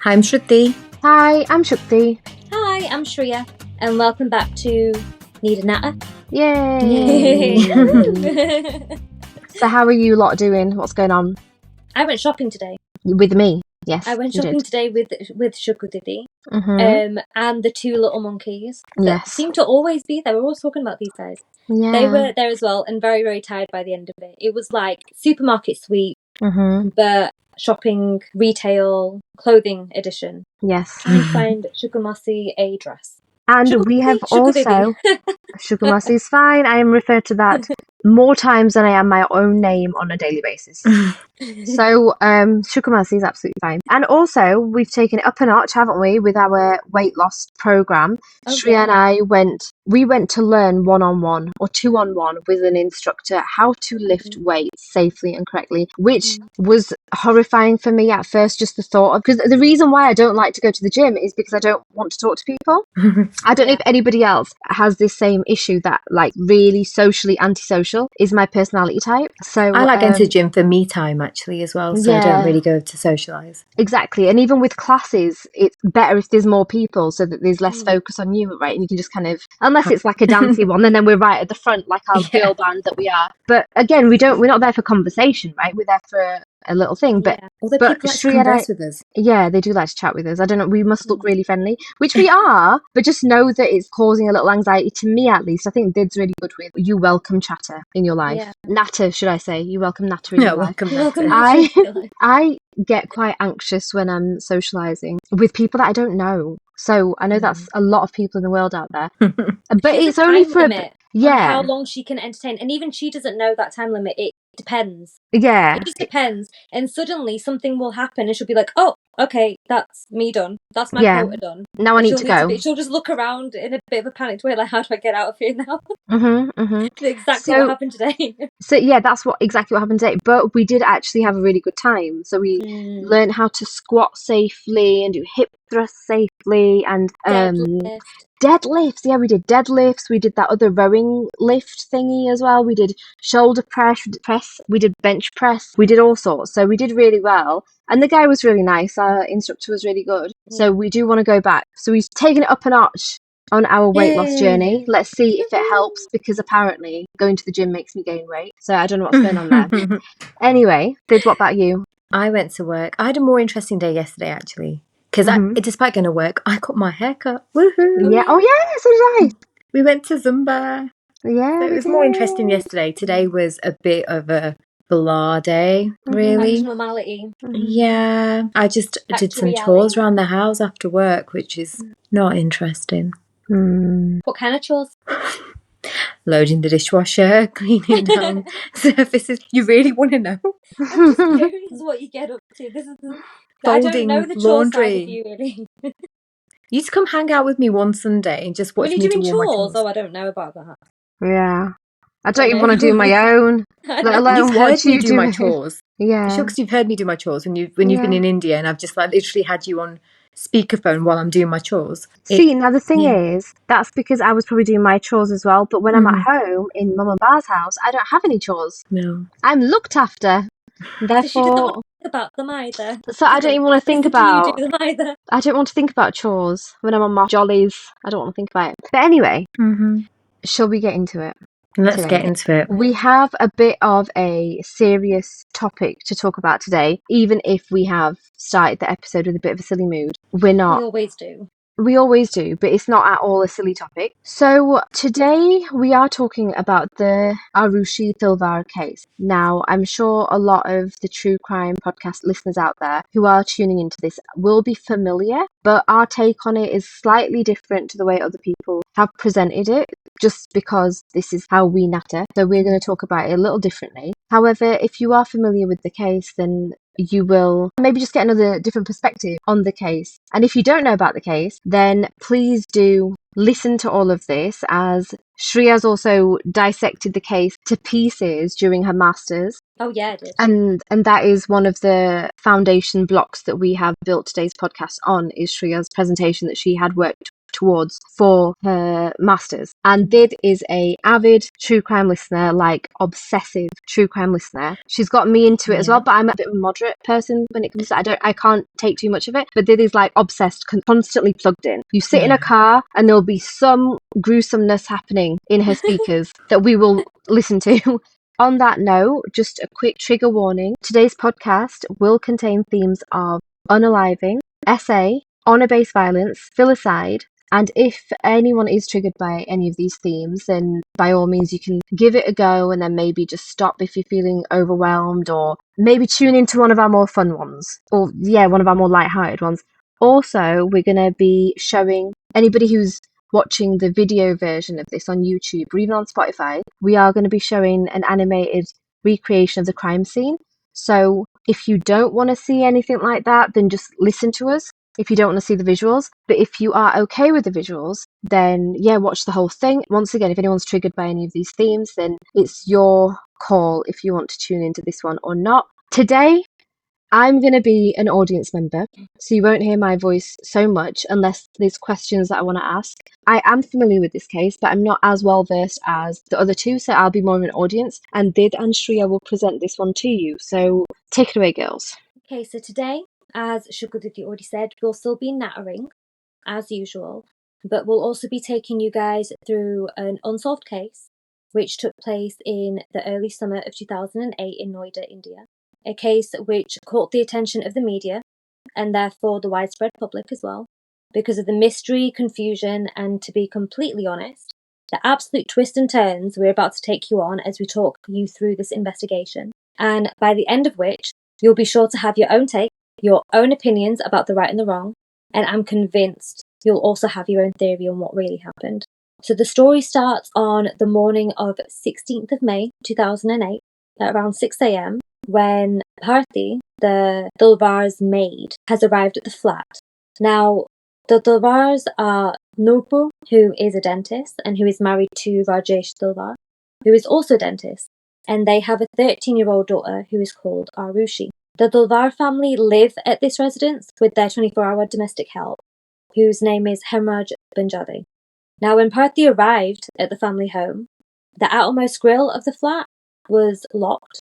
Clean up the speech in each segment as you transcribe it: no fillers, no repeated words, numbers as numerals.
Hi, I'm Shruti. Hi, I'm Shukti. Hi, I'm Shreeya, and welcome back to Need A Natter. Yay! So how are you lot doing? What's going on? I went shopping today. With me? Yes, I went you shopping did. today with Shukti Mhm. and the two little monkeys that Yes. seem to always be there. We're always talking about these guys. Yeah. They were there as well, and very, very tired by the end of it. It was like supermarket sweep, but shopping, retail, clothing edition. Yes. Trying to find Shukamasi a dress. And we have also Shukamasi is fine. I am referred to that more times than I am my own name on a daily basis. So Shukamasi is absolutely fine. And also we've taken it up a notch, haven't we, with our weight loss program. Shreeya and I went to learn 1-on-1 or 2-on-1 with an instructor how to lift weights safely and correctly, which was horrifying for me at first, just the thought of, because the reason why I don't like to go to the gym is because I don't want to talk to people. I don't know if anybody else has this same issue, that like really socially antisocial is my personality type. So I like going to the gym for me time actually as well, so I don't really go to socialise. Exactly. And even with classes, it's better if there's more people so that there's less focus on you, right? And you can just kind of, unless it's like a dancey one, and then we're right at the front like our girl band that we are. But again, we're not there for conversation, right? We're there for a little thing. But although people like to converse with us. Yeah, they do like to chat with us. I don't know, we must look really friendly, which we are, but just know that it's causing a little anxiety, to me at least. I think Did's really good with you welcome chatter in your life. Natter, should I say? You welcome natter in your life. I get quite anxious when I'm socializing with people that I don't know. So I know that's a lot of people in the world out there. But it's only for limit on how long she can entertain, and even she doesn't know that time limit. It depends. Yeah, it just depends. And suddenly something will happen, and she'll be like, "Oh, okay, that's me done. That's my quota done. Now I need to go." She'll just look around in a bit of a panicked way, like, "How do I get out of here now?" Exactly what happened today. So yeah, that's exactly what happened today. But we did actually have a really good time. So we learned how to squat safely and do hip thrusts safely and deadlifts. Yeah, we did deadlifts. We did that other rowing lift thingy as well. We did shoulder press. We did bench press. We did all sorts. So we did really well. And the guy was really nice. Our instructor was really good. So we do want to go back. So we've taken it up a notch on our weight loss journey. Let's see if it helps, because apparently going to the gym makes me gain weight. So I don't know what's going on there. Anyway, Did, what about you? I went to work. I had a more interesting day yesterday actually, because despite going to work, I got my hair cut. Woohoo! Yeah. Oh yeah, so did I. We went to Zumba. Yeah, so it was more interesting yesterday. Today was a bit of a blah day, really. Normality. Yeah, I just did some chores around the house after work, which is not interesting. What kind of chores? Loading the dishwasher, cleaning down surfaces. You really want to know? I'm just curious what you get up to. This is folding I don't know the laundry. Chore side of you, really. You used to come hang out with me one Sunday and just watch me do all my chores. Oh, I don't know about that. Yeah, I don't even want to do my own, let alone watch you do my chores. Yeah, sure, because you've heard me do my chores when you've been in India, and I've just like literally had you on speakerphone while I'm doing my chores. See, now the thing is, that's because I was probably doing my chores as well. But when I'm at home in Mum and Ba's house, I don't have any chores. No, I'm looked after. Therefore, so she doesn't want to think about them either. So I don't even want to think about. Do them either. I don't want to think about chores when I'm on my jollies. I don't want to think about it. But anyway, shall we get into it? Let's get into it. We have a bit of a serious topic to talk about today, even if we have started the episode with a bit of a silly mood. We're not. We always do. We always do, but it's not at all a silly topic. So today we are talking about the Aarushi Talwar case. Now, I'm sure a lot of the true crime podcast listeners out there who are tuning into this will be familiar, but our take on it is slightly different to the way other people have presented it, just because this is how we natter. So we're going to talk about it a little differently. However, if you are familiar with the case, then you will maybe just get another different perspective on the case. And if you don't know about the case, then please do listen to all of this, as Shreeya's also dissected the case to pieces during her masters. Oh yeah, I did. And that is one of the foundation blocks that we have built today's podcast on, is Shreeya's presentation that she had worked towards for her masters. And Did is a avid true crime listener, like obsessive true crime listener. She's got me into it as well, but I'm a bit of a moderate person when it comes to I can't take too much of it. But Did is like obsessed, constantly plugged in. You sit in a car and there'll be some gruesomeness happening in her speakers that we will listen to. On that note, just a quick trigger warning. Today's podcast will contain themes of unaliving, SA, honour-based violence, filicide, and if anyone is triggered by any of these themes, then by all means you can give it a go and then maybe just stop if you're feeling overwhelmed, or maybe tune into one of our more fun ones, or one of our more light-hearted ones. Also, we're going to be showing anybody who's watching the video version of this on YouTube or even on Spotify, we are going to be showing an animated recreation of the crime scene. So if you don't want to see anything like that, then just listen to us if you don't want to see the visuals. But if you are okay with the visuals, then watch the whole thing. Once again, if anyone's triggered by any of these themes, then it's your call if you want to tune into this one or not. Today, I'm going to be an audience member, so you won't hear my voice so much unless there's questions that I want to ask. I am familiar with this case, but I'm not as well versed as the other two, so I'll be more of an audience. And Did and Shreeya will present this one to you. So take it away, girls. Okay, so today, as Shukti already said, we'll still be nattering, as usual, but we'll also be taking you guys through an unsolved case, which took place in the early summer of 2008 in Noida, India. A case which caught the attention of the media, and therefore the widespread public as well, because of the mystery, confusion, and to be completely honest, the absolute twists and turns we're about to take you on as we talk you through this investigation. And by the end of which, you'll be sure to have your own take, your own opinions about the right and the wrong, and I'm convinced you'll also have your own theory on what really happened. So the story starts on the morning of 16th of May 2008 at around 6 a.m. when Bharti, the Talwar's maid, has arrived at the flat. Now, the Talwars are Nurpur, who is a dentist and who is married to Rajesh Talwar, who is also a dentist, and they have a 13-year-old daughter who is called Aarushi. The Talwar family live at this residence with their 24-hour domestic help, whose name is Hemraj Banjade. Now, when Bharti arrived at the family home, the outermost grille of the flat was locked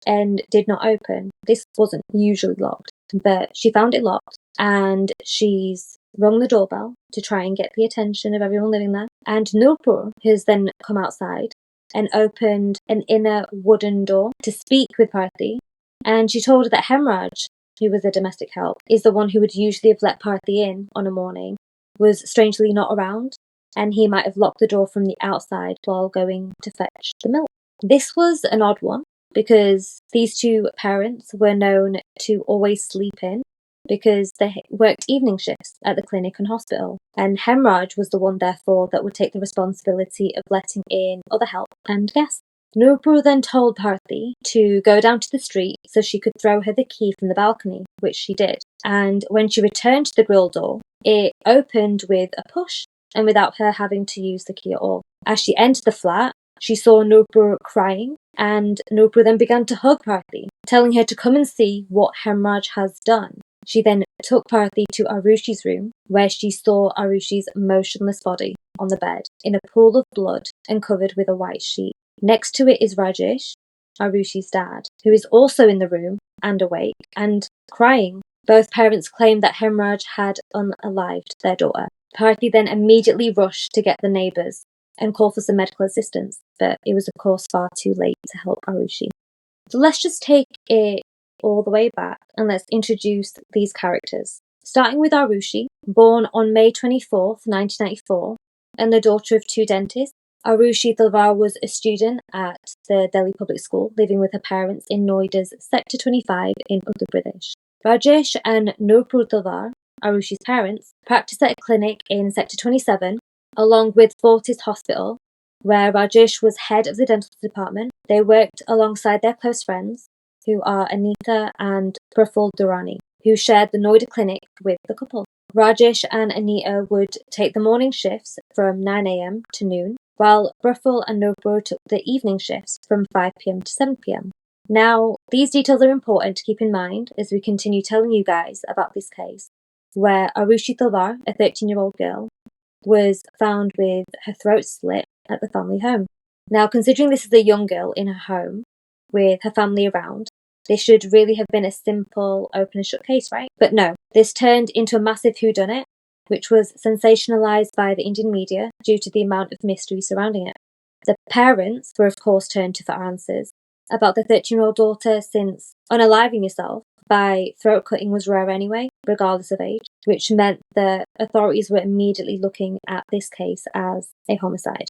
and did not open. This wasn't usually locked, but she found it locked, and she's rung the doorbell to try and get the attention of everyone living there. And Nurpur has then come outside and opened an inner wooden door to speak with Bharti, and she told her that Hemraj, who was a domestic help, is the one who would usually have let Bharti in on a morning, was strangely not around, and he might have locked the door from the outside while going to fetch the milk. This was an odd one, because these two parents were known to always sleep in because they worked evening shifts at the clinic and hospital. And Hemraj was the one, therefore, that would take the responsibility of letting in other help and guests. Nurpur then told Bharti to go down to the street so she could throw her the key from the balcony, which she did. And when she returned to the grill door, it opened with a push and without her having to use the key at all. As she entered the flat, she saw Nurpur crying, and Nurpur then began to hug Bharti, telling her to come and see what Hemraj has done. She then took Bharti to Arushi's room, where she saw Arushi's motionless body on the bed, in a pool of blood and covered with a white sheet. Next to it is Rajesh, Arushi's dad, who is also in the room and awake and crying. Both parents claimed that Hemraj had unalived their daughter. Bharti then immediately rushed to get the neighbours and call for some medical assistance, but it was of course far too late to help Aarushi. So let's just take it all the way back and let's introduce these characters. Starting with Aarushi, born on May 24th, 1994, and the daughter of two dentists. Aarushi Talwar was a student at the Delhi Public School, living with her parents in Noida's Sector 25 in Uttar Pradesh. Rajesh and Nurpur Talwar, Arushi's parents, practiced at a clinic in Sector 27, along with Fortis Hospital, where Rajesh was head of the dental department. They worked alongside their close friends, who are Anita and Praful Durrani, who shared the Noida clinic with the couple. Rajesh and Anita would take the morning shifts from 9 a.m. to noon, while Praful and Nurpur took the evening shifts from 5 p.m. to 7 p.m. Now, these details are important to keep in mind as we continue telling you guys about this case, where Aarushi Talwar, a 13-year-old girl, was found with her throat slit at the family home. Now, considering this is a young girl in her home with her family around, this should really have been a simple open and shut case, right? But no, this turned into a massive whodunit, which was sensationalized by the Indian media due to the amount of mystery surrounding it. The parents were, of course, turned to for answers about their 13-year-old daughter, since unaliving yourself by throat cutting was rare anyway, regardless of age, which meant the authorities were immediately looking at this case as a homicide.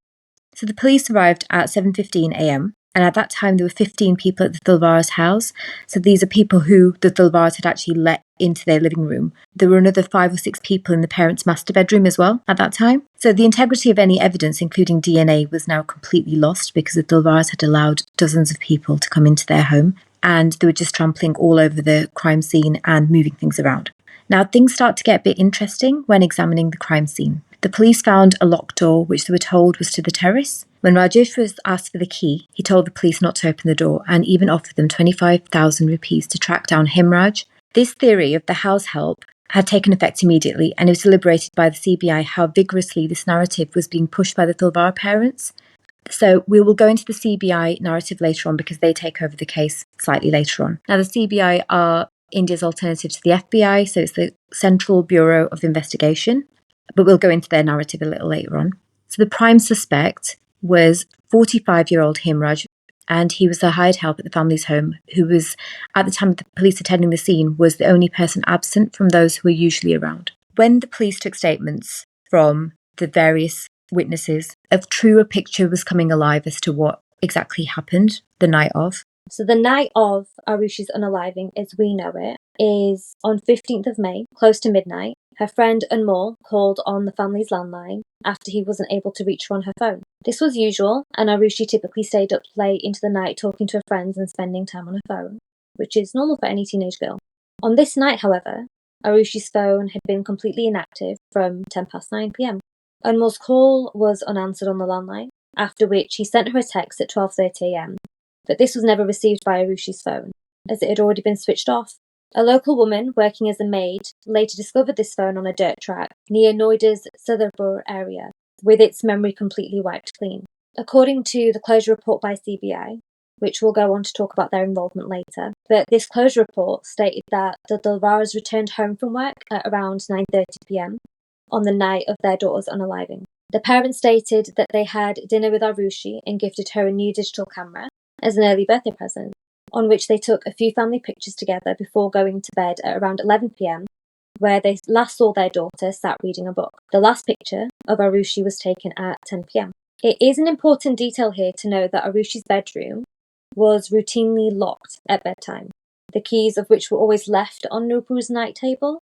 So the police arrived at 7:15 a.m. and at that time there were 15 people at the Talwar's house. So these are people who the Talwars had actually let into their living room. There were another 5 or 6 people in the parents' master bedroom as well at that time. So the integrity of any evidence, including DNA, was now completely lost because the Talwars had allowed dozens of people to come into their home, and they were just trampling all over the crime scene and moving things around. Now, things start to get a bit interesting when examining the crime scene. The police found a locked door, which they were told was to the terrace. When Rajesh was asked for the key, he told the police not to open the door and even offered them 25,000 rupees to track down Himraj. This theory of the house help had taken effect immediately, and it was deliberated by the CBI how vigorously this narrative was being pushed by the Talwar parents. So we will go into the CBI narrative later on because they take over the case slightly later on. Now, the CBI are India's alternative to the FBI, so it's the Central Bureau of Investigation, but we'll go into their narrative a little later on. So the prime suspect was 45-year-old Himraj, and he was a hired help at the family's home, who was, at the time of the police attending the scene, was the only person absent from those who were usually around. When the police took statements from the various witnesses, a truer picture was coming alive as to what exactly happened the night of. So the night of Aarushi's unaliving, as we know it, is on 15th of May, close to midnight. Her friend Anmol called on the family's landline after he wasn't able to reach her on her phone. This was usual, and Aarushi typically stayed up late into the night talking to her friends and spending time on her phone, which is normal for any teenage girl. On this night, however, Aarushi's phone had been completely inactive from 10 past 9 p.m. Anmol's call was unanswered on the landline, after which he sent her a text at 12:30 a.m, but this was never received by Arushi's phone, as it had already been switched off. A local woman working as a maid later discovered this phone on a dirt track near Noida's Sadhurpur area, with its memory completely wiped clean. According to the closure report by CBI, which we'll go on to talk about their involvement later, but this closure report stated that the Talwars returned home from work at around 9:30 p.m. on the night of their daughter's unaliving. The parents stated that they had dinner with Aarushi and gifted her a new digital camera as an early birthday present, on which they took a few family pictures together before going to bed at around 11 p.m, where they last saw their daughter sat reading a book. The last picture of Aarushi was taken at 10 p.m. It is an important detail here to note that Arushi's bedroom was routinely locked at bedtime, the keys of which were always left on Nupur's night table.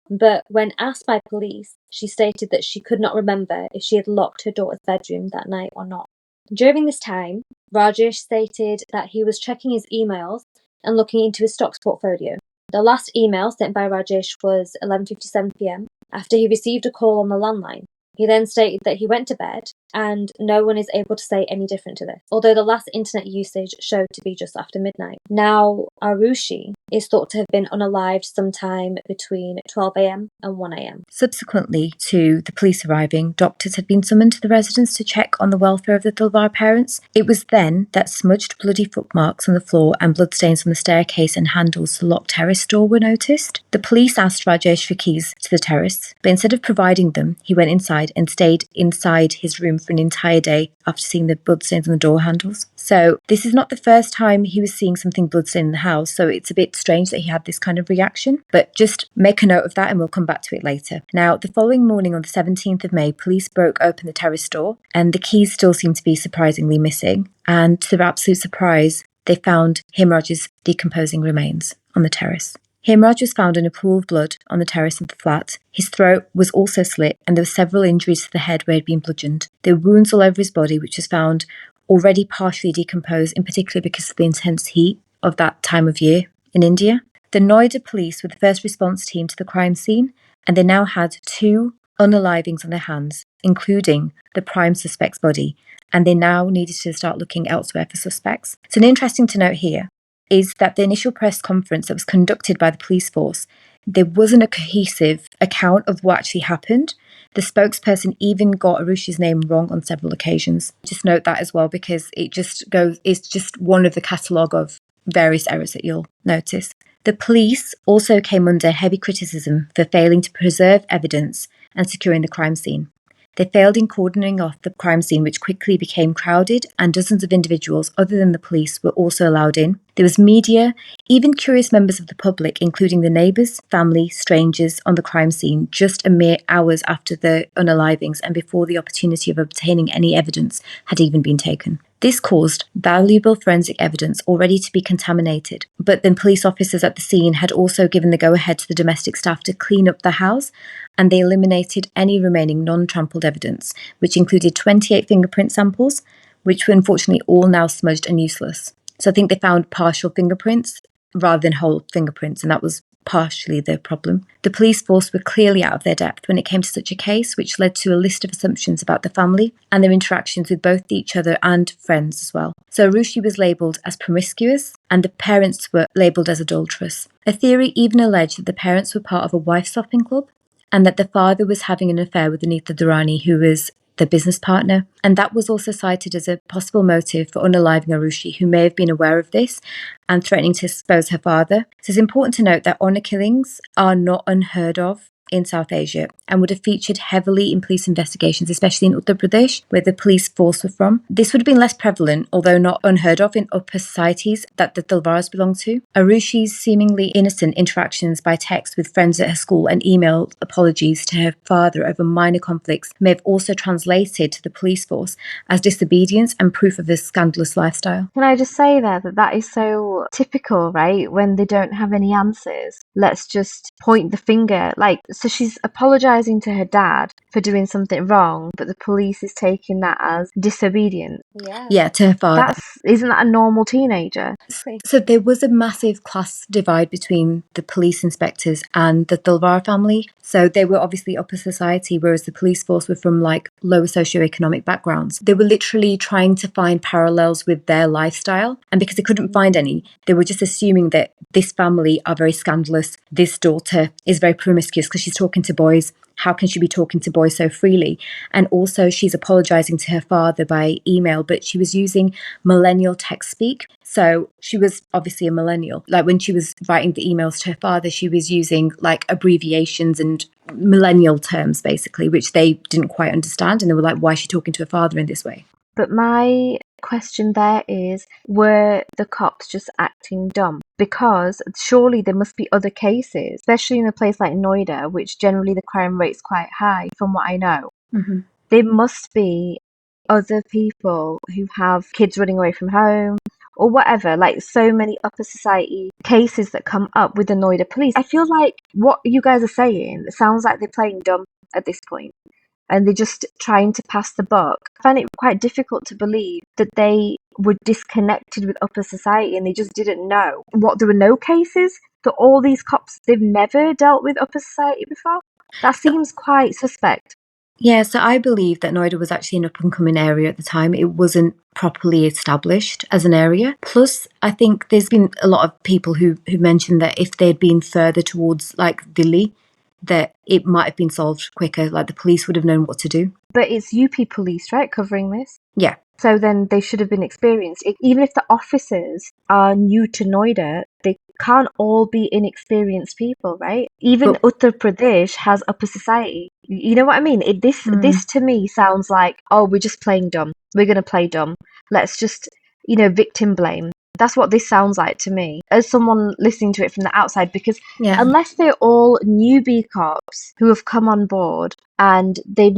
But when asked by police, she stated that she could not remember if she had locked her daughter's bedroom that night or not. During this time, Rajesh stated that he was checking his emails and looking into his stocks portfolio. The last email sent by Rajesh was 11:57 p.m. after he received a call on the landline. He then stated that he went to bed, and no one is able to say any different to this, although the last internet usage showed to be just after midnight. Now, Aarushi is thought to have been unalived sometime between 12 a.m. and 1 a.m. Subsequently to the police arriving, doctors had been summoned to the residence to check on the welfare of the Talwar parents. It was then that smudged bloody footmarks on the floor and bloodstains on the staircase and handles to the locked terrace door were noticed. The police asked Rajesh for keys to the terrace, but instead of providing them, he went inside and stayed inside his room for an entire day after seeing the bloodstains on the door handles. So this is not the first time he was seeing something bloodstained in the house, so it's a bit strange that he had this kind of reaction, but just make a note of that and we'll come back to it later. Now, the following morning on the 17th of May, police broke open the terrace door and the keys still seemed to be surprisingly missing, and to their absolute surprise, they found Himraj's decomposing remains on the terrace. Himraj was found in a pool of blood on the terrace of the flat. His throat was also slit and there were several injuries to the head where he had been bludgeoned. There were wounds all over his body, which was found already partially decomposed, in particular because of the intense heat of that time of year in India. The Noida police were the first response team to the crime scene, and they now had 2 unalivings on their hands, including the prime suspect's body, and they now needed to start looking elsewhere for suspects. So interesting to note here is that the initial press conference that was conducted by the police force, there wasn't a cohesive account of what actually happened. The spokesperson even got Arushi's name wrong on several occasions. Just note that as well, because it's just one of the catalogue of various errors that you'll notice. The police also came under heavy criticism for failing to preserve evidence and securing the crime scene. They failed in cordoning off the crime scene, which quickly became crowded, and dozens of individuals other than the police were also allowed in. There was media, even curious members of the public, including the neighbours, family, strangers on the crime scene, just a mere hours after the unalivings and before the opportunity of obtaining any evidence had even been taken. This caused valuable forensic evidence already to be contaminated, but then police officers at the scene had also given the go-ahead to the domestic staff to clean up the house, and they eliminated any remaining non-trampled evidence, which included 28 fingerprint samples, which were unfortunately all now smudged and useless. So I think they found partial fingerprints rather than whole fingerprints, and that was partially the problem. The police force were clearly out of their depth when it came to such a case, which led to a list of assumptions about the family and their interactions with both each other and friends as well. So Aarushi was labelled as promiscuous and the parents were labelled as adulterous. A theory even alleged that the parents were part of a wife-swapping club and that the father was having an affair with Anita Durrani, who was the business partner, and that was also cited as a possible motive for unaliving Aarushi, who may have been aware of this and threatening to expose her father. So it's important to note that honour killings are not unheard of in South Asia and would have featured heavily in police investigations, especially in Uttar Pradesh, where the police force were from. This would have been less prevalent, although not unheard of, in upper societies that the Talwars belonged to. Arushi's seemingly innocent interactions by text with friends at her school and email apologies to her father over minor conflicts may have also translated to the police force as disobedience and proof of a scandalous lifestyle. Can I just say there that that is so typical, right? When they don't have any answers, let's just point the finger. Like, so she's apologising to her dad for doing something wrong, but the police is taking that as disobedience. Yeah, to her father. Isn't that a normal teenager? So there was a massive class divide between the police inspectors and the Talwar family. So they were obviously upper society, whereas the police force were from like lower socioeconomic backgrounds. They were literally trying to find parallels with their lifestyle. And because they couldn't find any, they were just assuming that this family are very scandalous. This daughter is very promiscuous because she's talking to boys. How can she be talking to boys so freely? And also she's apologising to her father by email, but she was using millennial text speak. So she was obviously a millennial. Like when she was writing the emails to her father, she was using like abbreviations and millennial terms basically, which they didn't quite understand. And they were like, why is she talking to her father in this way? But my question there is, were the cops just acting dumb? Because surely there must be other cases, especially in a place like Noida, which generally the crime rate's quite high from what I know. Mm-hmm. There must be other people who have kids running away from home or whatever, like so many upper society cases that come up with the Noida police. I feel like what you guys are saying sounds like they're playing dumb at this point. And they're just trying to pass the buck. I find it quite difficult to believe that they were disconnected with upper society and they just didn't know. What, there were no cases? That all these cops, they've never dealt with upper society before? That seems quite suspect. Yeah, so I believe that Noida was actually an up-and-coming area at the time. It wasn't properly established as an area. Plus, I think there's been a lot of people who mentioned that if they'd been further towards like Delhi, that it might have been solved quicker, like the police would have known what to do. But it's UP police, right, covering this? Yeah. So then they should have been experienced. Even if the officers are new to Noida, they can't all be inexperienced people, right? Even Uttar Pradesh has upper society. You know what I mean? This to me sounds like, oh, we're just playing dumb. We're going to play dumb. Let's just, victim blame. That's what this sounds like to me, as someone listening to it from the outside, because unless they're all newbie cops who have come on board and they're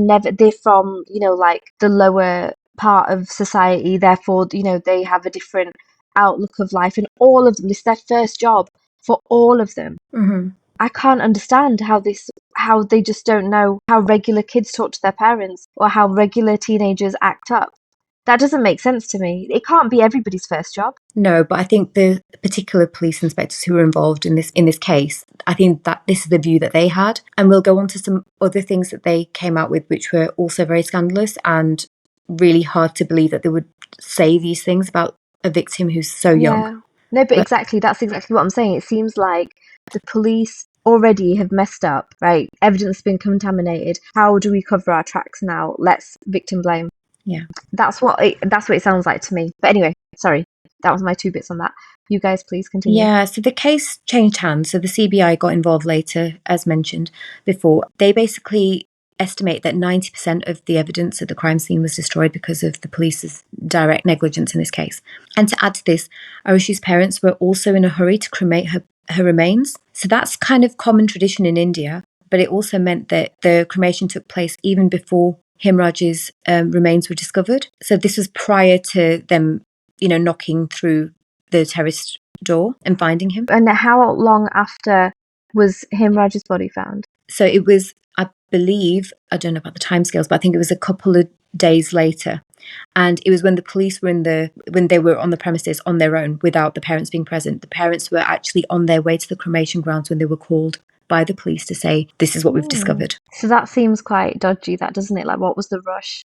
from, like the lower part of society, therefore, they have a different outlook of life, and all of them, it's their first job for all of them. Mm-hmm. I can't understand how they just don't know how regular kids talk to their parents or how regular teenagers act up. That doesn't make sense to me. It can't be everybody's first job. No, but I think the particular police inspectors who were involved in this case, I think that this is the view that they had. And we'll go on to some other things that they came out with, which were also very scandalous and really hard to believe that they would say these things about a victim who's so young. Yeah. No, but exactly, that's exactly what I'm saying. It seems like the police already have messed up, right? Evidence has been contaminated. How do we cover our tracks now? Let's victim blame. Yeah. That's what it sounds like to me. But anyway, sorry. That was my 2 bits on that. You guys please continue. Yeah, so the case changed hands. So the CBI got involved later, as mentioned before. They basically estimate that 90% of the evidence at the crime scene was destroyed because of the police's direct negligence in this case. And to add to this, Arushi's parents were also in a hurry to cremate her remains. So that's kind of common tradition in India, but it also meant that the cremation took place even before Himraj's remains were discovered. So this was prior to them, knocking through the terrace door and finding him. And how long after was Himraj's body found? So it was, I believe, I don't know about the timescales, but I think it was a couple of days later. And it was when the police were when they were on the premises on their own without the parents being present. The parents were actually on their way to the cremation grounds when they were called by the police to say, this is what we've discovered. So that seems quite dodgy, that, doesn't it? Like, what was the rush?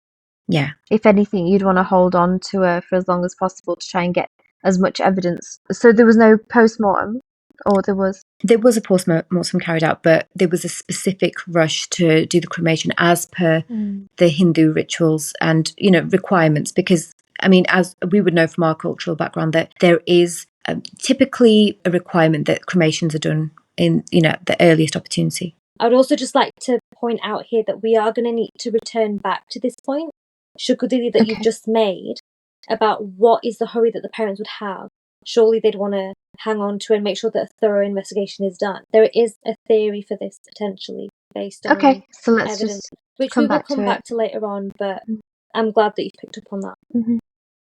Yeah. If anything, you'd want to hold on to her for as long as possible to try and get as much evidence. So there was no post-mortem? Or there was? There was a post-mortem carried out, but there was a specific rush to do the cremation as per the Hindu rituals and, requirements. Because, I mean, as we would know from our cultural background, that there is typically a requirement that cremations are done in, the earliest opportunity. I'd also just like to point out here that we are going to need to return back to this point, Shukti, that you've just made about what is the hurry that the parents would have. Surely they'd want to hang on to and make sure that a thorough investigation is done. There is a theory for this potentially based on so let's evidence, just which we will come back to later on, but I'm glad that you've picked up on that. Mm-hmm.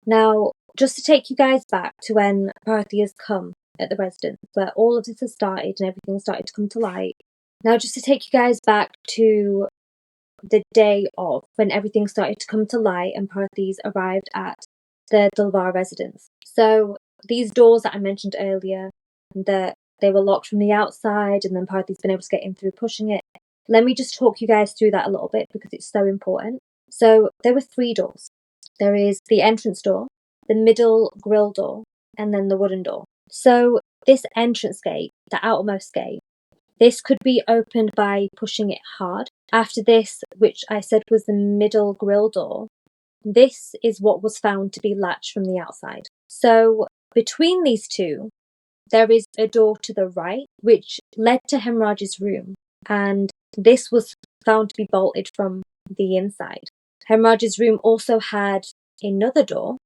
Now, just to take you guys back to when Bharati has come at the residence, where all of this has started and everything started to come to light. Now, just to take you guys back to the day of when everything started to come to light and Bharati's arrived at the Talwar residence. So these doors that I mentioned earlier, that they were locked from the outside and then Bharati's been able to get in through pushing it. Let me just talk you guys through that a little bit because it's so important. So there were 3 doors. There is the entrance door, the middle grill door, and then the wooden door. So this entrance gate, the outermost gate, this could be opened by pushing it hard. After this, which I said was the middle grill door, this is what was found to be latched from the outside. So between these two, there is a door to the right, which led to Hemraj's room, and this was found to be bolted from the inside. Hemraj's room also had another door,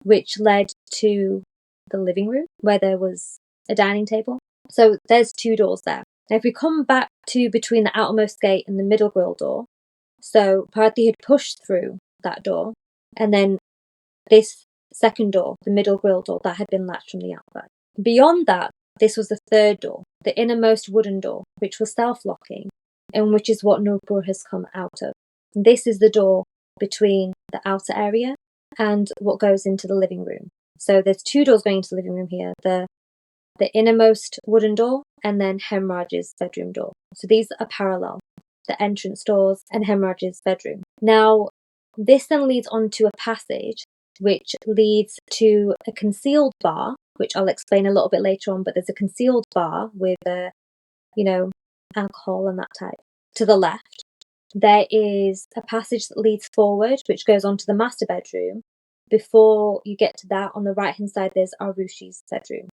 which led to the living room, where there was a dining table. So there's 2 doors there. Now, if we come back to between the outermost gate and the middle grill door, so Bharati had pushed through that door, and then this second door, the middle grill door, that had been latched from the outside. Beyond that, this was the 3rd door, the innermost wooden door, which was self-locking, and which is what Nurpur has come out of. And this is the door between the outer area and what goes into the living room. So there's 2 doors going into the living room here, the innermost wooden door and then Hemraj's bedroom door. So these are parallel, the entrance doors and Hemraj's bedroom. Now, this then leads on to a passage which leads to a concealed bar, which I'll explain a little bit later on, but there's a concealed bar with alcohol and that type. To the left, there is a passage that leads forward, which goes on to the master bedroom. Before you get to that, on the right-hand side, there's Arushi's bedroom.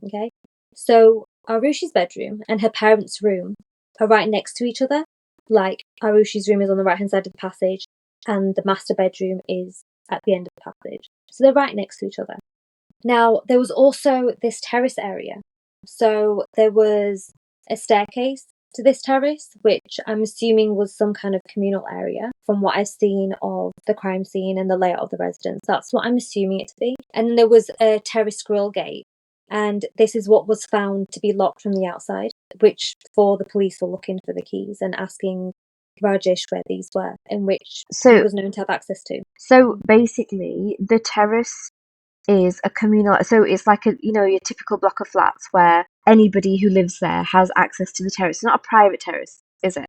Okay? So Arushi's bedroom and her parents' room are right next to each other. Like, Arushi's room is on the right-hand side of the passage, and the master bedroom is at the end of the passage. So they're right next to each other. Now, there was also this terrace area. So there was a staircase to this terrace, which I'm assuming was some kind of communal area from what I've seen of the crime scene and the layout of the residence. That's what I'm assuming it to be. And then there was a terrace grill gate. And this is what was found to be locked from the outside, which for the police were looking for the keys and asking Rajesh where these were, and which he was known to have access to. So basically, the terrace is a communal, so it's like your typical block of flats where anybody who lives there has access to the terrace. It's not a private terrace, is it?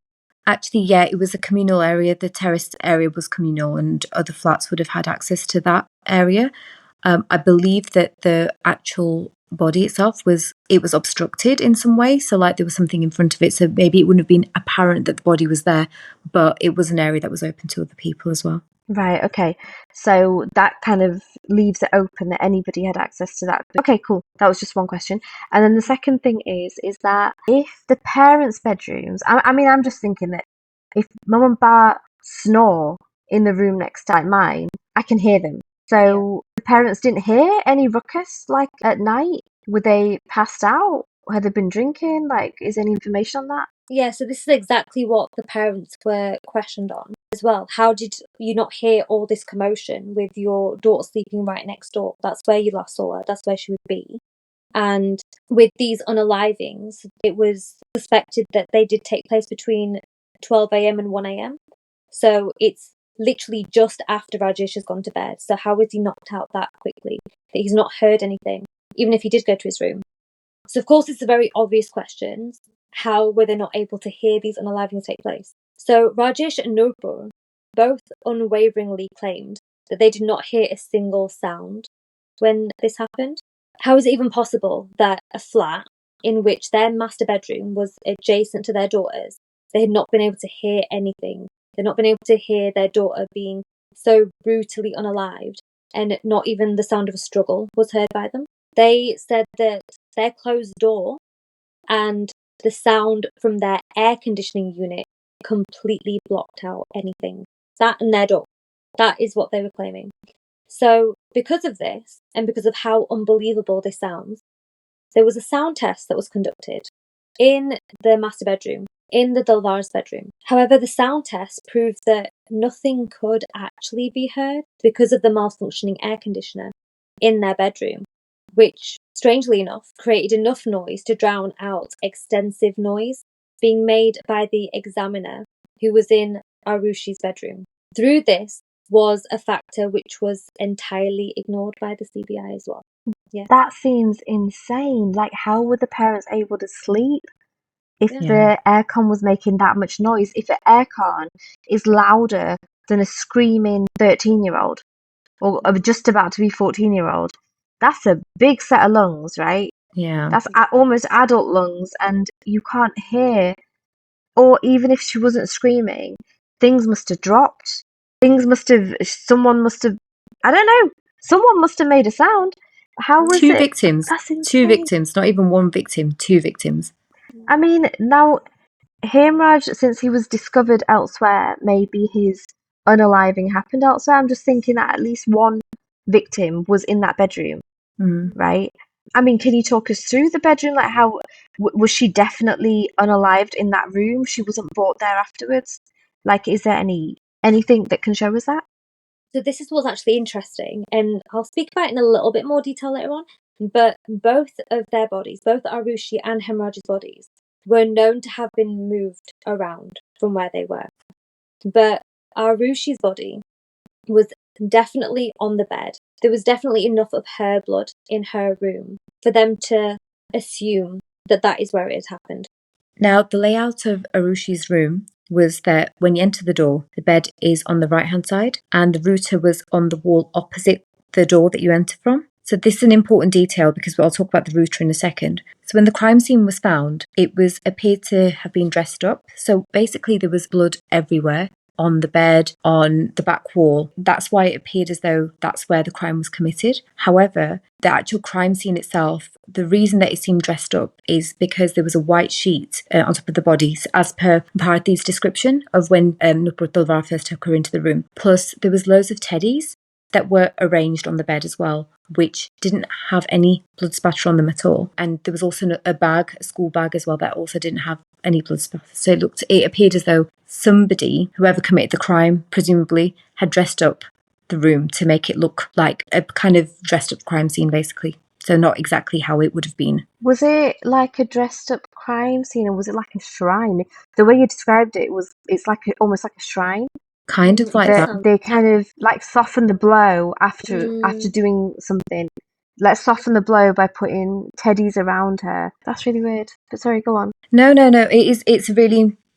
Actually, yeah, it was a communal area. The terrace area was communal and other flats would have had access to that area. I believe that the actual body itself was it was obstructed in some way. So like there was something in front of it. So maybe it wouldn't have been apparent that the body was there, but it was an area that was open to other people as well. Right, okay. So that kind of leaves it open that anybody had access to that. Okay, cool. That was just one question. And then the second thing is that if the parents' bedrooms, I mean, I'm just thinking that if mum and ba snore in the room next to mine, I can hear them. So the parents didn't hear any ruckus like at night? Were they passed out? Had they been drinking? Like, is there any information on that? Yeah, so this is exactly what the parents were questioned on as well. How did you not hear all this commotion with your daughter sleeping right next door? That's where you last saw her. That's where she would be. And with these unalivings, it was suspected that they did take place between 12 a.m. and 1 a.m. So it's literally just after Rajesh has gone to bed. So how was he knocked out that quickly that he's not heard anything, even if he did go to his room? So of course it's a very obvious question. How were they not able to hear these unalivings take place? So Rajesh and Nupur both unwaveringly claimed that they did not hear a single sound when this happened. How is it even possible that a flat in which their master bedroom was adjacent to their daughter's, they had not been able to hear anything? They'd not been able to hear their daughter being so brutally unalived, and not even the sound of a struggle was heard by them. They said that their closed door and the sound from their air conditioning unit completely blocked out anything. That and their door. That is what they were claiming. So because of this, and because of how unbelievable this sounds, there was a sound test that was conducted in the master bedroom, in the Dalwar's bedroom. However, the sound test proved that nothing could actually be heard because of the malfunctioning air conditioner in their bedroom, which, strangely enough, created enough noise to drown out extensive noise being made by the examiner who was in Aarushi's bedroom. Through this was a factor which was entirely ignored by the CBI as well. Yeah. That seems insane. Like, how were the parents able to sleep if Yeah. the aircon was making that much noise? If the aircon is louder than a screaming 13-year-old or just about to be 14-year-old, that's a big set of lungs, right? Yeah. That's almost adult lungs, and you can't hear. Or even if she wasn't screaming, things must have dropped. Someone must have, I don't know, someone must have made a sound. How was Two it? victims. That's Two insane. victims, not even one victim, two victims. I mean, now, Hemraj, since he was discovered elsewhere, maybe his unaliving happened elsewhere. I'm just thinking that at least one victim was in that bedroom, right? I mean, can you talk us through the bedroom? Like, how was she definitely unalived in that room? She wasn't brought there afterwards. Like, is there anything that can show us that? So this is what's actually interesting, and I'll speak about it in a little bit more detail later on, but both of their bodies, both Aarushi and Hemraj's bodies, were known to have been moved around from where they were. But Aarushi's body was definitely on the bed. There was definitely enough of her blood in her room for them to assume that that is where it had happened. Now, the layout of Arushi's room was that when you enter the door, the bed is on the right-hand side and the router was on the wall opposite the door that you enter from. So this is an important detail because I'll talk about the router in a second. So when the crime scene was found, it was appeared to have been dressed up. So basically there was blood everywhere, on the bed, on the back wall. That's why it appeared as though that's where the crime was committed. However, the actual crime scene itself, the reason that it seemed dressed up is because there was a white sheet on top of the bodies, as per Bharati's description of when Nupur Talwar first took her into the room. Plus, there was loads of teddies that were arranged on the bed as well, which didn't have any blood spatter on them at all. And there was also a bag, a school bag as well, that also didn't have any blood spatter. So it appeared as though somebody, whoever committed the crime, presumably, had dressed up the room to make it look like a kind of dressed up crime scene, basically. So not exactly how it would have been. Was it like a dressed up crime scene, or was it like a shrine? The way you described it it's like almost like a shrine. Kind of like that. They kind of like soften the blow after doing something. Let's soften the blow by putting teddies around her. That's really weird. But sorry, go on. No.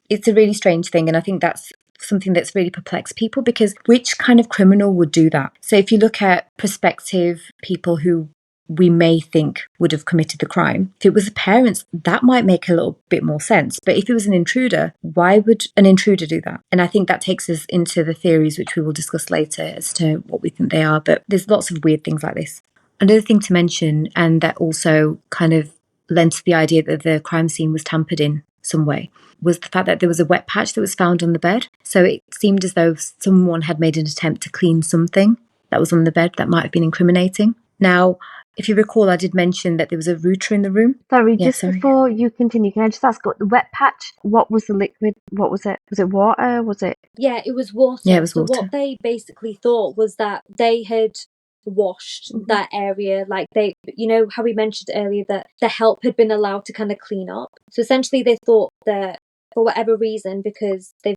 It's a really strange thing, and I think that's something that's really perplexed people, because which kind of criminal would do that? So if you look at prospective people who we may think would have committed the crime. If it was the parents, that might make a little bit more sense. But if it was an intruder, why would an intruder do that? And I think that takes us into the theories, which we will discuss later as to what we think they are. But there's lots of weird things like this. Another thing to mention, and that also kind of lent to the idea that the crime scene was tampered in some way, was the fact that there was a wet patch that was found on the bed. So it seemed as though someone had made an attempt to clean something that was on the bed that might have been incriminating. Now, if you recall, I did mention that there was a router in the room. Sorry, before you continue, can I just ask, the wet patch, what was the liquid? What was it? Was it water? Was it? Yeah, it was water. Yeah, it was water. So what they basically thought was that they had washed that area, like they, you know how we mentioned earlier that the help had been allowed to kind of clean up. So essentially they thought that for whatever reason, because the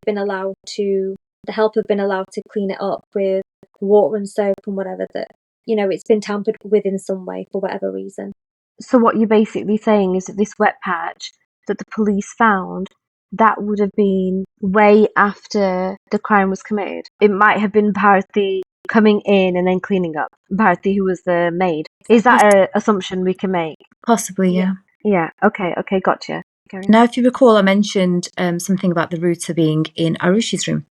help have been allowed to clean it up with water and soap and whatever, that, you know, it's been tampered with in some way for whatever reason. So what you're basically saying is that this wet patch that the police found, that would have been way after the crime was committed. It might have been Bharati coming in and then cleaning up. Bharati, who was the maid. Is that an assumption we can make? Possibly, yeah. Yeah, okay, gotcha. Now, if you recall, I mentioned something about the router being in Arushi's room.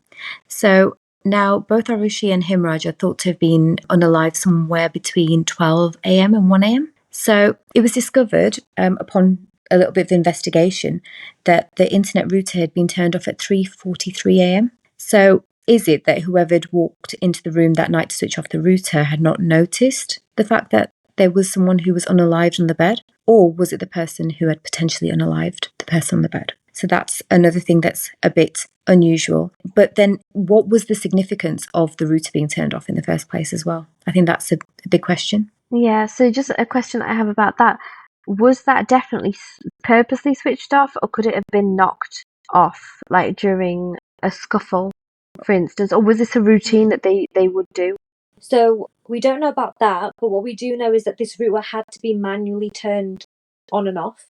So now both Aarushi and Himraj are thought to have been unalive somewhere between 12 a.m. and 1 a.m. So it was discovered upon a little bit of investigation that the internet router had been turned off at 3:43 a.m. So is it that whoever had walked into the room that night to switch off the router had not noticed the fact that there was someone who was unalived on the bed? Or was it the person who had potentially unalived the person on the bed? So that's another thing that's a bit unusual. But then what was the significance of the router being turned off in the first place as well? I think that's a big question. Yeah, so just a question I have about that. Was that definitely purposely switched off, or could it have been knocked off, like during a scuffle, for instance? Or was this a routine that they would do? So we don't know about that, but what we do know is that this router had to be manually turned on and off.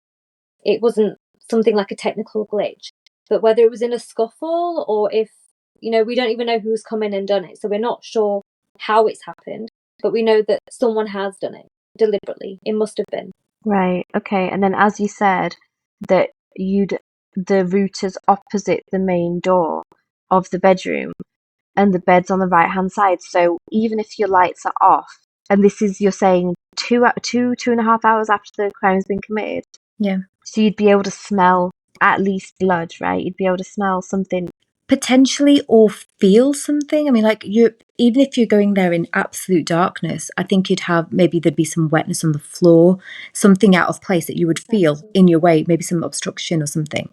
It wasn't something like a technical glitch. But whether it was in a scuffle or if, you know, we don't even know who's come in and done it. So we're not sure how it's happened, but we know that someone has done it deliberately. It must have been. Right, okay. And then as you said, that the router's opposite the main door of the bedroom and the bed's on the right hand side. So even if your lights are off, and this is, you're saying, two and a half hours after the crime's been committed. Yeah. So you'd be able to smell at least blood, right? You'd be able to smell something. Potentially, or feel something. I mean, like, even if you're going there in absolute darkness, I think you'd have, maybe there'd be some wetness on the floor, something out of place that you would feel in your way, maybe some obstruction or something.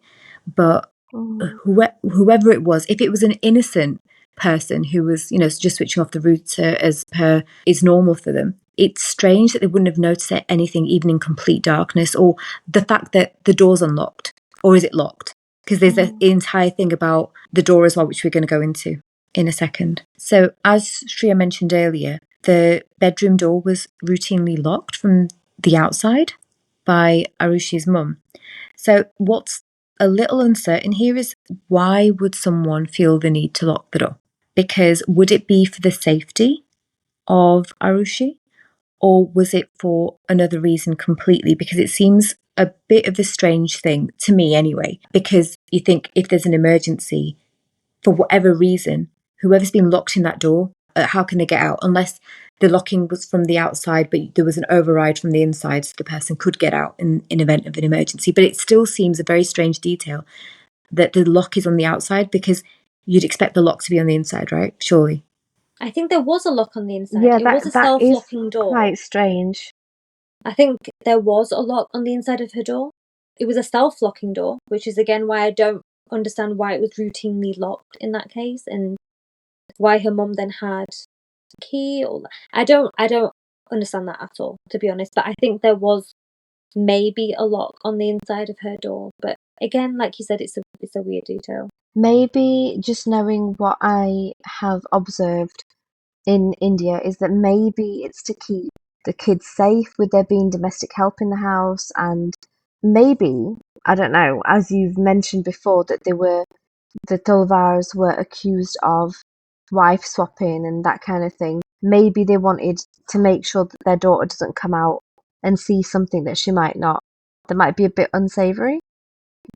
But whoever it was, if it was an innocent person who was, you know, just switching off the router as per is normal for them, it's strange that they wouldn't have noticed anything even in complete darkness, or the fact that the door's unlocked, or is it locked? Because there's an entire thing about the door as well, which we're going to go into in a second. So as Shreeya mentioned earlier, the bedroom door was routinely locked from the outside by Arushi's mum. So what's a little uncertain here is, why would someone feel the need to lock the door? Because would it be for the safety of Aarushi, or was it for another reason completely? Because it seems a bit of a strange thing to me anyway, because you think if there's an emergency, for whatever reason, whoever's been locked in that door, how can they get out? Unless the locking was from the outside, but there was an override from the inside, so the person could get out in event of an emergency. But it still seems a very strange detail that the lock is on the outside, because you'd expect the lock to be on the inside, right? Surely. I think there was a lock on the inside. Yeah, it was a self-locking door. Quite strange. I think there was a lock on the inside of her door. It was a self-locking door, which is again why I don't understand why it was routinely locked in that case, and why her mum then had a key. Or I don't understand that at all, to be honest. But I think there was maybe a lock on the inside of her door. But again, like you said, it's a weird detail. Maybe just knowing what I have observed in India is that maybe it's to keep the kids safe with there being domestic help in the house, and maybe, I don't know, as you've mentioned before, that the Talwars were accused of wife swapping and that kind of thing. maybe they wanted to make sure that their daughter doesn't come out and see something that she might not, that might be a bit unsavory.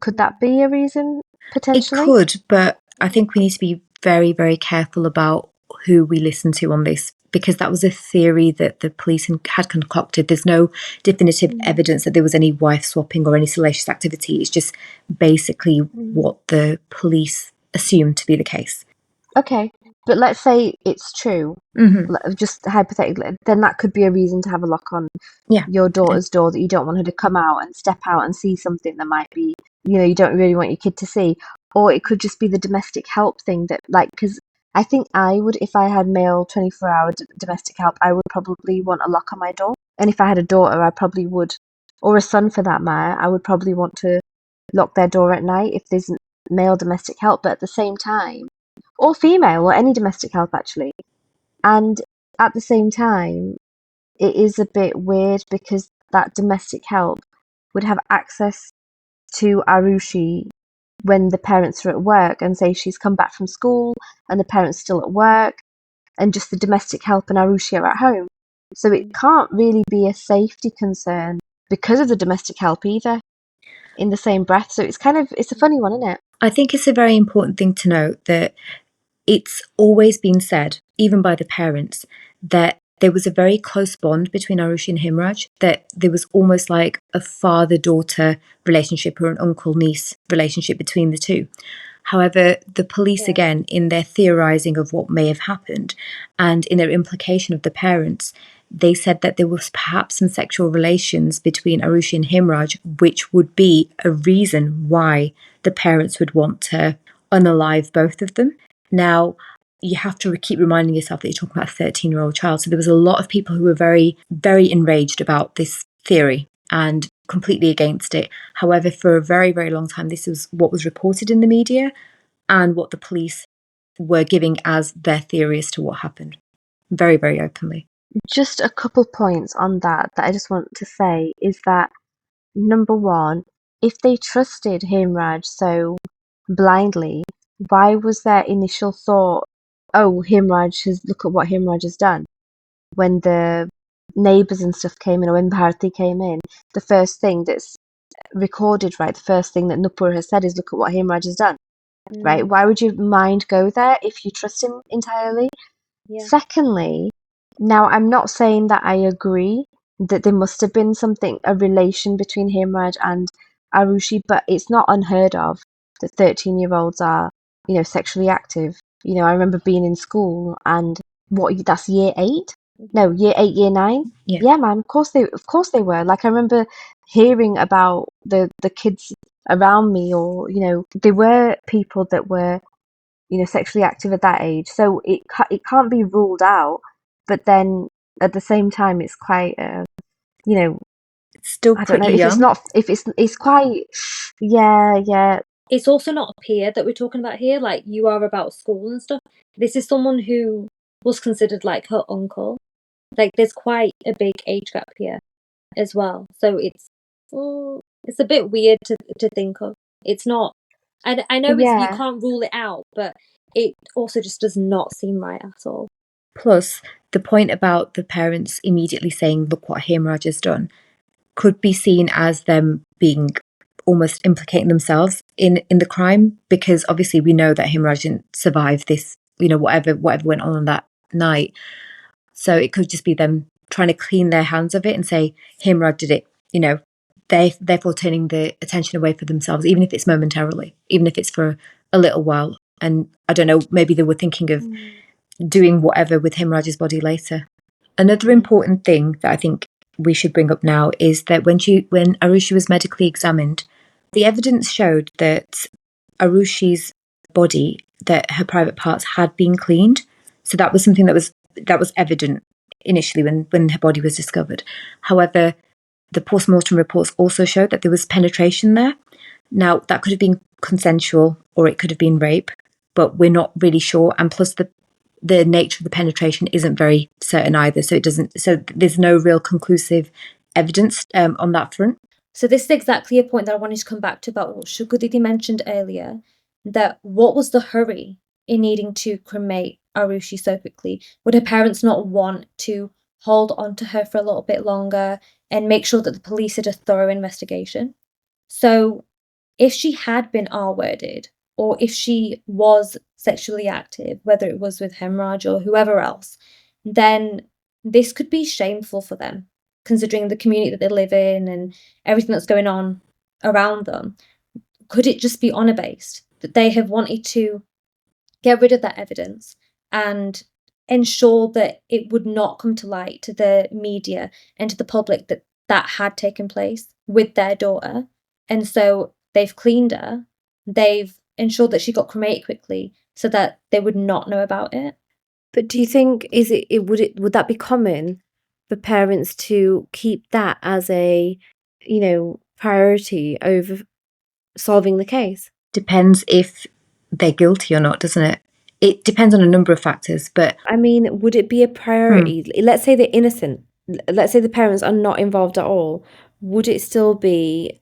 Could that be a reason, It potentially? could, but I think we need to be very, very careful about who we listen to on this, because that was a theory that the police had concocted. There's no definitive evidence that there was any wife swapping or any salacious activity. It's just basically what the police assumed to be the case. Okay, but let's say it's true, just hypothetically, then that could be a reason to have a lock on Yeah. your daughter's door, that you don't want her to come out and step out and see something that might be, you don't really want your kid to see. Or it could just be the domestic help thing that, like, because I think I would, if I had male 24-hour domestic help, I would probably want a lock on my door. And if I had a daughter, I probably would, or a son for that matter, I would probably want to lock their door at night if there's male domestic help. But at the same time, or female, or any domestic help actually. And at the same time, it is a bit weird because that domestic help would have access to Aarushi when the parents are at work, and say she's come back from school and the parents still at work, and just the domestic help and Aarushi are at home. So it can't really be a safety concern because of the domestic help either in the same breath. So it's a funny one, isn't it? I think it's a very important thing to note that it's always been said, even by the parents, that there was a very close bond between Aarushi and Himraj, that there was almost like a father-daughter relationship or an uncle-niece relationship between the two. However, the police, again, in their theorising of what may have happened and in their implication of the parents, they said that there was perhaps some sexual relations between Aarushi and Himraj, which would be a reason why the parents would want to unalive both of them. Now, you have to keep reminding yourself that you're talking about a 13-year-old child. So there was a lot of people who were very, very enraged about this theory and completely against it. However, for a very, very long time, this was what was reported in the media and what the police were giving as their theory as to what happened. Very, very openly. Just a couple points on that I just want to say is that, number one, if they trusted Himraj so blindly, why was their initial thought, oh, look at what Himraj has done? When the neighbours and stuff came in, or when Bharati came in, the first thing that's recorded, right, the first thing that Nupur has said is, look at what Himraj has done, right? Why would your mind go there if you trust him entirely? Yeah. Secondly, now I'm not saying that I agree that there must have been a relation between Himraj and Aarushi, but it's not unheard of that 13-year-olds are, sexually active. I remember being in school and that's year 8? No, year 8, year 9? Yeah. Yeah, man, of course they were. Like, I remember hearing about the kids around me, or, there were people that were sexually active at that age. So it can't be ruled out. But then at the same time, it's quite, It's still I don't know pretty if young. it's not, if it's quite, yeah. It's also not a peer that we're talking about here, like you are about school and stuff. This is someone who was considered like her uncle. Like there's quite a big age gap here as well. So it's a bit weird to think of. It's not, I know you can't rule it out, but it also just does not seem right at all. Plus, the point about the parents immediately saying, look what Himraj has done, could be seen as them being almost implicating themselves in the crime, because obviously we know that Himraj didn't survive this, whatever went on that night. So it could just be them trying to clean their hands of it and say Himraj did it, therefore turning the attention away for themselves, even if it's momentarily, even if it's for a little while. And I don't know, maybe they were thinking of doing whatever with Himraj's body later. Another important thing that I think we should bring up now is that when Aarushi was medically examined, the evidence showed that Arushi's body, that her private parts had been cleaned. So that was something that was evident initially when her body was discovered. However, the post-mortem reports also showed that there was penetration there. Now, that could have been consensual or it could have been rape, but we're not really sure. And plus, the nature of the penetration isn't very certain either. So there's no real conclusive evidence on that front. So this is exactly a point that I wanted to come back to about what Shukti mentioned earlier, that what was the hurry in needing to cremate Aarushi so quickly? Would her parents not want to hold on to her for a little bit longer and make sure that the police did a thorough investigation? So if she had been R-worded, or if she was sexually active, whether it was with Hemraj or whoever else, then this could be shameful for them, considering the community that they live in and everything that's going on around them. Could it just be honor-based, that they have wanted to get rid of that evidence and ensure that it would not come to light to the media and to the public that that had taken place with their daughter? And so they've cleaned her, they've ensured that she got cremated quickly so that they would not know about it. But do you think would that be common for parents to keep that as a, priority over solving the case? Depends if they're guilty or not, doesn't it? It depends on a number of factors, but I mean, would it be a priority? Let's say they're innocent. Let's say the parents are not involved at all. Would it still be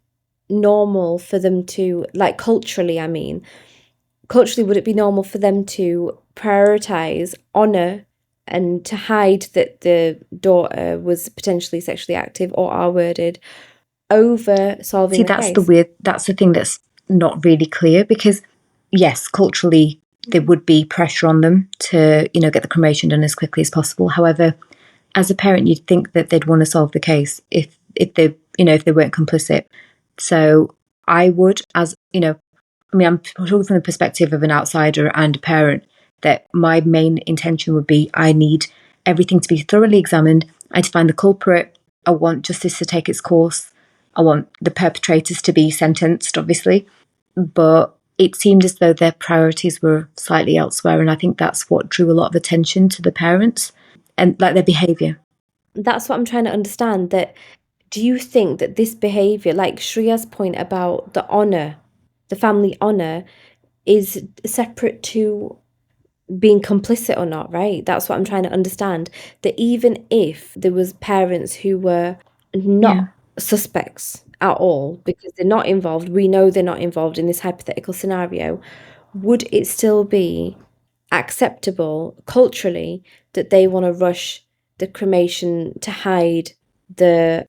normal for them to, like, culturally, would it be normal for them to prioritize honor and to hide that the daughter was potentially sexually active or R-worded over solving see, the case? that's the thing that's not really clear, because yes, culturally there would be pressure on them to, get the cremation done as quickly as possible. However, as a parent, you'd think that they'd want to solve the case if they, if they weren't complicit. So I would, I'm talking from the perspective of an outsider and a parent, that my main intention would be, I need everything to be thoroughly examined. I need to find the culprit. I want justice to take its course. I want the perpetrators to be sentenced, obviously. But it seemed as though their priorities were slightly elsewhere. And I think that's what drew a lot of attention to the parents and like their behaviour. That's what I'm trying to understand. That do you think that this behavior, like Shreeya's point about the honor, the family honor, is separate to being complicit or not, right? That's what I'm trying to understand. That even if there was parents who were Yeah. not suspects at all, because they're not involved, we know they're not involved in this hypothetical scenario, would it still be acceptable culturally that they want to rush the cremation to hide the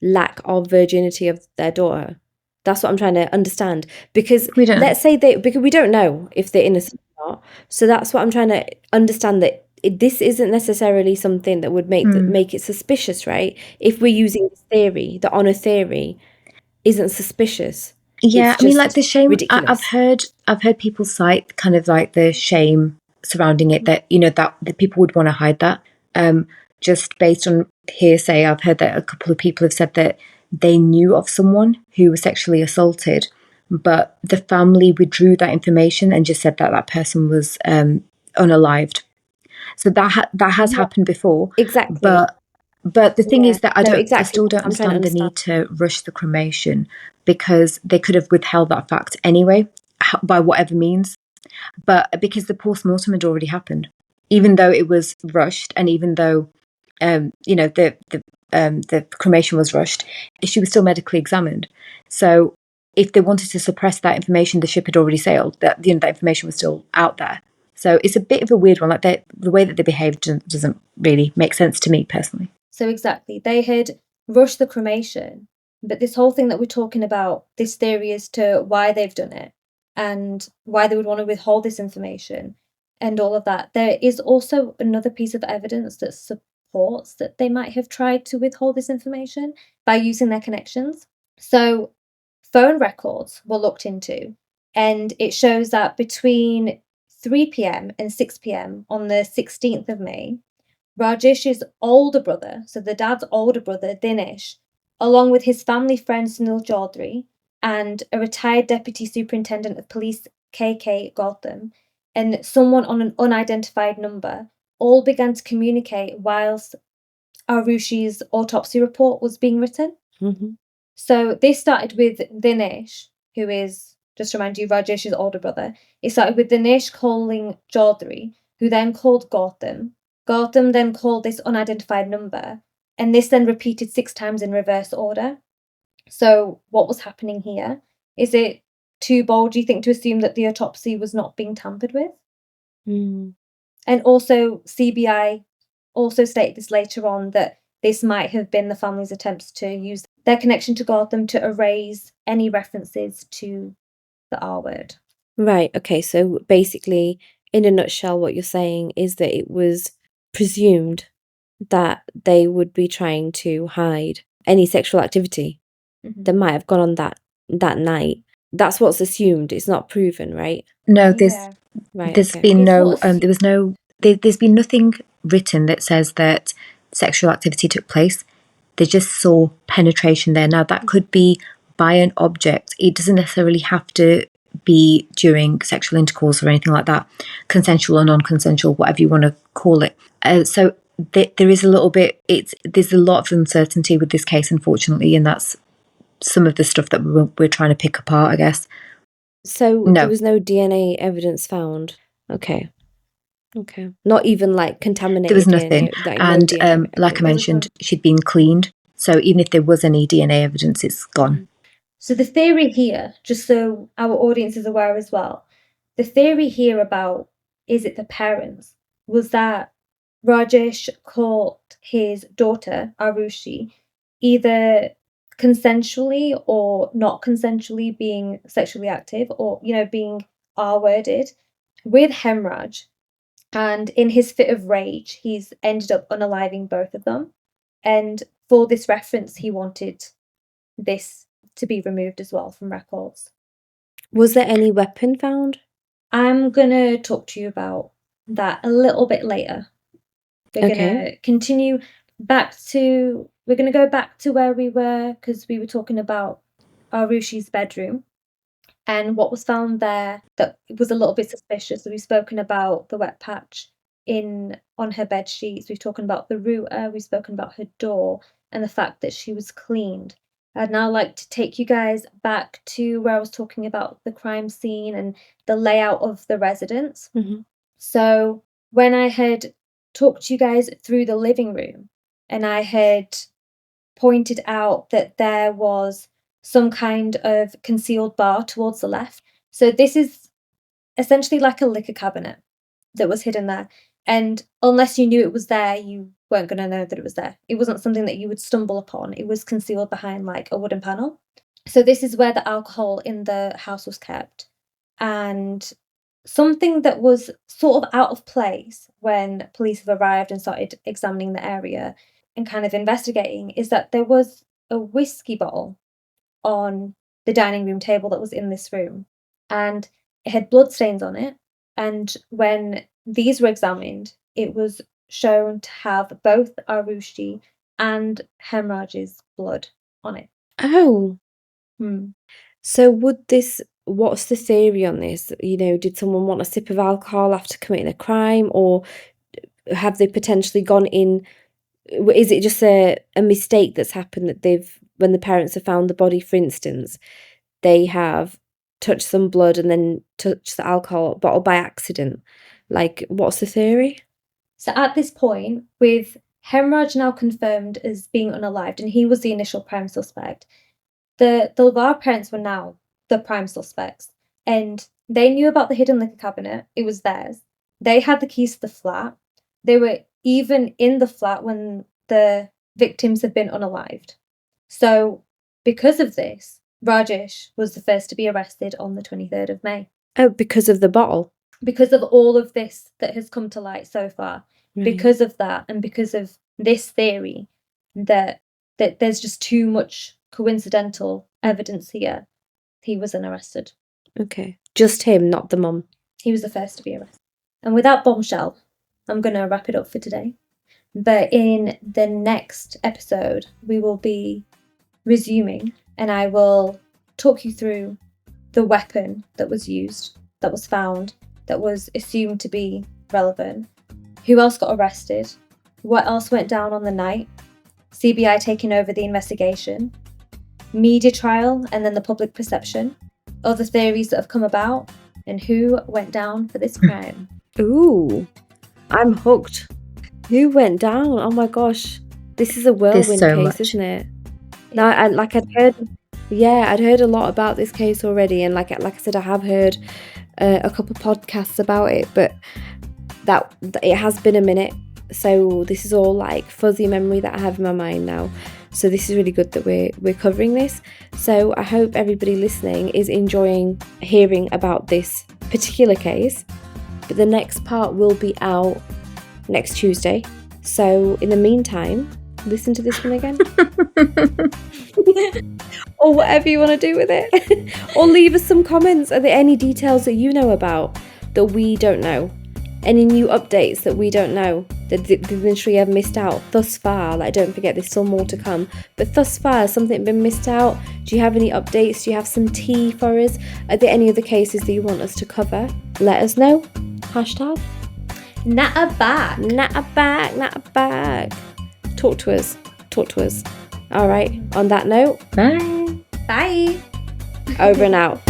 lack of virginity of their daughter? That's what I'm trying to understand. Because We don't know. let's say because we don't know if they're innocent or not. So that's what I'm trying to understand, that this isn't necessarily something that would make it suspicious, right? If we're using this theory, the honor theory isn't suspicious. Yeah, It's I mean, like just the shame. ridiculous. I've heard people cite kind of like the shame surrounding it, that that people would want to hide that. Just based on hearsay, I've heard that a couple of people have said that they knew of someone who was sexually assaulted, but the family withdrew that information and just said that that person was unalived. So that has Yeah, happened before, exactly. but the thing Yeah, is that no, I exactly. still That's don't what I'm trying to understand the understand. need to rush the cremation, because they could have withheld that fact anyway, by whatever means. But because the post-mortem had already happened, even though it was rushed, and even though the cremation was rushed, she was still medically examined. So if they wanted to suppress that information, the ship had already sailed. That that information was still out there. So it's a bit of a weird one. Like the way that they behaved doesn't really make sense to me personally. So exactly, they had rushed the cremation, but this whole thing that we're talking about, this theory as to why they've done it and why they would want to withhold this information and all of that, there is also another piece of evidence that supports that they might have tried to withhold this information by using their connections. So phone records were looked into, and it shows that between 3 p.m. and 6 p.m. on the 16th of May, Rajesh's older brother, so the dad's older brother, Dinesh, along with his family friend Sunil Chaudhary and a retired deputy superintendent of police KK Gautam, and someone on an unidentified number, all began to communicate whilst Arushi's autopsy report was being written. Mm-hmm. So this started with Dinesh, who is, just to remind you, Rajesh's older brother. It started with Dinesh calling Chaudhary, who then called Gautam. Gautam then called this unidentified number, and this then repeated 6 times in reverse order. So what was happening here? Is it too bold, do you think, to assume that the autopsy was not being tampered with? Mm. And also CBI also stated this later on, that this might have been the family's attempts to use their connection to Gotham to erase any references to the R word. Right, okay, so basically, in a nutshell, what you're saying is that it was presumed that they would be trying to hide any sexual activity that might have gone on that night. That's what's assumed. It's not proven, right? No, Yeah. Right, there's okay. been It's no, what's- there was no, there's been nothing written that says that sexual activity took place. They just saw penetration there. Now, that could be by an object. It doesn't necessarily have to be during sexual intercourse or anything like that, consensual or non-consensual, whatever you want to call it. So there is a little bit, there's a lot of uncertainty with this case, unfortunately, and that's some of the stuff that we're trying to pick apart, I guess. So No. there was no DNA evidence found? Okay. Not even like contaminated There was nothing. DNA? Like, And no DNA like I evidence. mentioned, she'd been cleaned. So even if there was any DNA evidence, it's gone. So the theory here, just so our audience is aware as well, the theory here about is it the parents was that Rajesh caught his daughter, Aarushi, either consensually or not consensually being sexually active, or, being R-worded with hemorrhage. And in his fit of rage, he's ended up unaliving both of them. And for this reference, he wanted this to be removed as well from records. Was there any weapon found? I'm going to talk to you about that a little bit later. We're going to continue we're going to go back to where we were, because we were talking about Arushi's bedroom and what was found there that was a little bit suspicious. So we've spoken about the wet patch on her bed sheets. We've spoken about the router. We've spoken about her door and the fact that she was cleaned. I'd now like to take you guys back to where I was talking about the crime scene and the layout of the residence. So when I had talked to you guys through the living room and I had pointed out that there was some kind of concealed bar towards the left. So this is essentially like a liquor cabinet that was hidden there. And unless you knew it was there, you weren't going to know that it was there. It wasn't something that you would stumble upon. It was concealed behind like a wooden panel. So this is where the alcohol in the house was kept. And something that was sort of out of place when police have arrived and started examining the area and kind of investigating is that there was a whiskey bottle on the dining room table that was in this room. And it had bloodstains on it. And when these were examined, it was shown to have both Aarushi and Hemraj's blood on it. Oh. So what's the theory on this? Did someone want a sip of alcohol after committing a crime, or have they potentially gone in? Is it just a mistake that's happened that when the parents have found the body, for instance, they have touched some blood and then touched the alcohol bottle by accident? Like, what's the theory? So at this point, with Hemraj now confirmed as being unalived, and he was the initial prime suspect, the Talwar parents were now the prime suspects. And they knew about the hidden liquor cabinet. It was theirs. They had the keys to the flat. They were even in the flat when the victims had been unalived. So because of this, Rajesh was the first to be arrested on the 23rd of May. Oh, because of the bottle? Because of all of this that has come to light so far. Right. Because of that, and because of this theory that there's just too much coincidental evidence here, he was then arrested. Okay. Just him, not the mum? He was the first to be arrested. And with that bombshell, I'm going to wrap it up for today. But in the next episode, we will be resuming, and I will talk you through the weapon that was used, that was found, that was assumed to be relevant, who else got arrested, what else went down on the night, CBI taking over the investigation, media trial and then the public perception, other theories that have come about, and who went down for this crime. Ooh, I'm hooked. Who went down? Oh my gosh. This is a whirlwind case, isn't it? Now, I'd heard a lot about this case already, and like I said, I have heard a couple podcasts about it, but that it has been a minute. So this is all like fuzzy memory that I have in my mind now. So this is really good that we're covering this. So I hope everybody listening is enjoying hearing about this particular case. But the next part will be out next Tuesday. So in the meantime, listen to this one again. Or whatever you want to do with it. Or leave us some comments. Are there any details that you know about that we don't know? Any new updates that we don't know that Shreeya have missed out thus far? Like, don't forget, there's still more to come. But thus far, has something been missed out? Do you have any updates? Do you have some tea for us? Are there any other cases that you want us to cover? Let us know. Hashtag Natter back. Natter back. Natter back. Talk to us. All right. On that note, Bye. Bye. over and out.